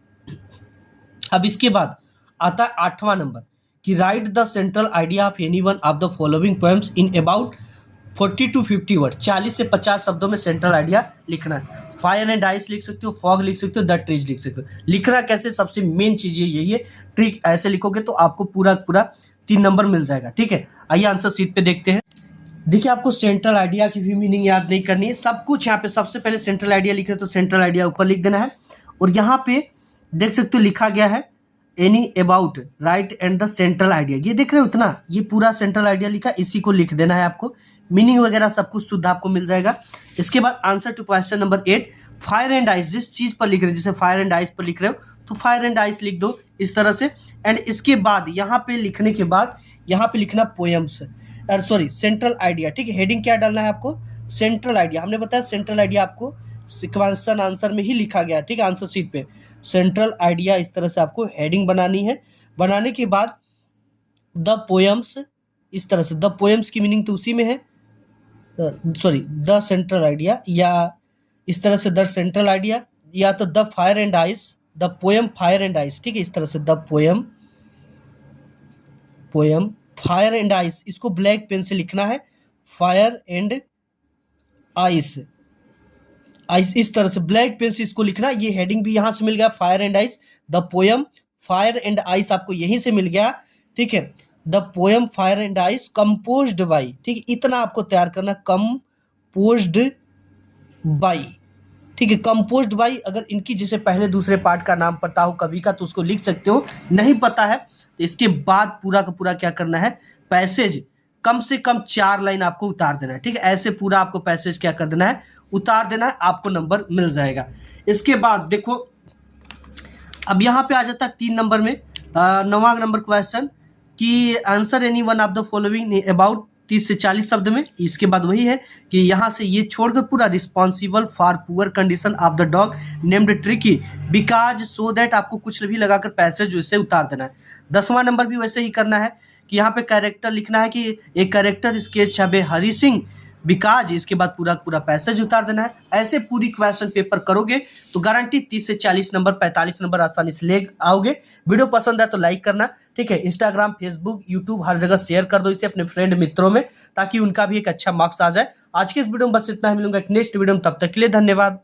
अब इसके बाद आता है 8वां नंबर कि right the central idea of any one of the following poems in about 40 to 50 word. 40 से 50 शब्दों में सेंट्रल आइडिया लिखना है। फायर एंड आइस लिख सकते हो, फॉग लिख सकते हो, द ट्रीज लिख सकते हो। लिखना कैसे, सबसे मेन चीज यही है, ट्रिक ऐसे लिखोगे तो आपको पूरा पूरा 3 नंबर मिल जाएगा, ठीक है। आइए आंसर शीट पे देखते हैं। देखिए आपको सेंट्रल आइडिया की भी मीनिंग याद नहीं करनी है, सब कुछ यहाँ पे सबसे पहले सेंट्रल आइडिया लिख रहे तो सेंट्रल आइडिया ऊपर लिख देना है। और यहाँ पे देख सकते हो लिखा गया है any about right and the central idea, ये देख रहे हो उतना, ये पूरा सेंट्रल आइडिया लिखा, इसी को लिख देना है आपको। मीनिंग वगैरह सब कुछ शुद्ध आपको मिल जाएगा। इसके बाद answer to question number 8, fire and ice, जिस चीज पर लिख रहे हो, जैसे फायर एंड आइस पर लिख रहे हो तो फायर एंड आइस लिख दो इस तरह से। एंड इसके बाद यहाँ पे लिखने के बाद यहाँ पे लिखना पोएम्स, सॉरी सेंट्रल आइडिया, ठीक है। हेडिंग क्या डालना है आपको, सेंट्रल आइडिया। हमने बताया सेंट्रल आइडिया आपको क्वेश्चन आंसर में ही लिखा गया, ठीक है, आंसर शीट पे सेंट्रल आइडिया इस तरह से आपको हेडिंग बनानी है। बनाने के बाद द पोएम्स, इस तरह से द पोएम्स की मीनिंग तो उसी में है, सॉरी द सेंट्रल आइडिया, या इस तरह से द सेंट्रल आइडिया, या तो the fire and ice, the poem fire and ice, ठीक है, इस तरह से the poem fire and ice, इसको ब्लैक पेन से लिखना है, फायर एंड आइस, आइस इस तरह से ब्लैक पेन से इसको लिखना। ये हेडिंग भी यहां से मिल गया, fire and ice the poem, fire and ice आपको यहीं से मिल गया, ठीक है। The poem fire and ice composed by, ठीक है, इतना आपको तैयार करना, कंपोज्ड बाई, ठीक है, कंपोज्ड बाई। अगर इनकी जैसे पहले दूसरे पार्ट का नाम पता हो कवि का तो उसको लिख सकते हो, नहीं पता है तो इसके बाद पूरा का पूरा क्या करना है, पैसेज कम से कम 4 लाइन आपको उतार देना है, ठीक है। ऐसे पूरा आपको पैसेज क्या कर देना है, उतार देना है, आपको नंबर मिल जाएगा। इसके बाद देखो अब यहाँ पे आ जाता है 3 नंबर में, 9वां नंबर क्वेश्चन कि answer any one of the following about 30 से 40 शब्द में। इसके बाद वही है कि यहाँ से ये छोड़कर पूरा responsible for poor condition of the dog named tricky because so that, आपको कुछ भी लगाकर पैसेज वैसे उतार देना है। 10वां नंबर भी वैसे ही करना है कि यहाँ पे कैरेक्टर लिखना है कि एक कैरेक्टर स्केच है हरी सिंह बिकॉज, इसके बाद पूरा पूरा पैसेज उतार देना है। ऐसे पूरी क्वेश्चन पेपर करोगे तो गारंटी 30 से 40 नंबर 45 नंबर आसानी से ले आओगे। वीडियो पसंद है तो लाइक करना, ठीक है। इंस्टाग्राम, फेसबुक, यूट्यूब हर जगह शेयर कर दो इसे अपने फ्रेंड मित्रों में, ताकि उनका भी एक अच्छा मार्क्स आ जाए। आज के इस वीडियो में बस इतना ही, मिलूंगा एक नेक्स्ट वीडियो में, तब तक के लिए धन्यवाद।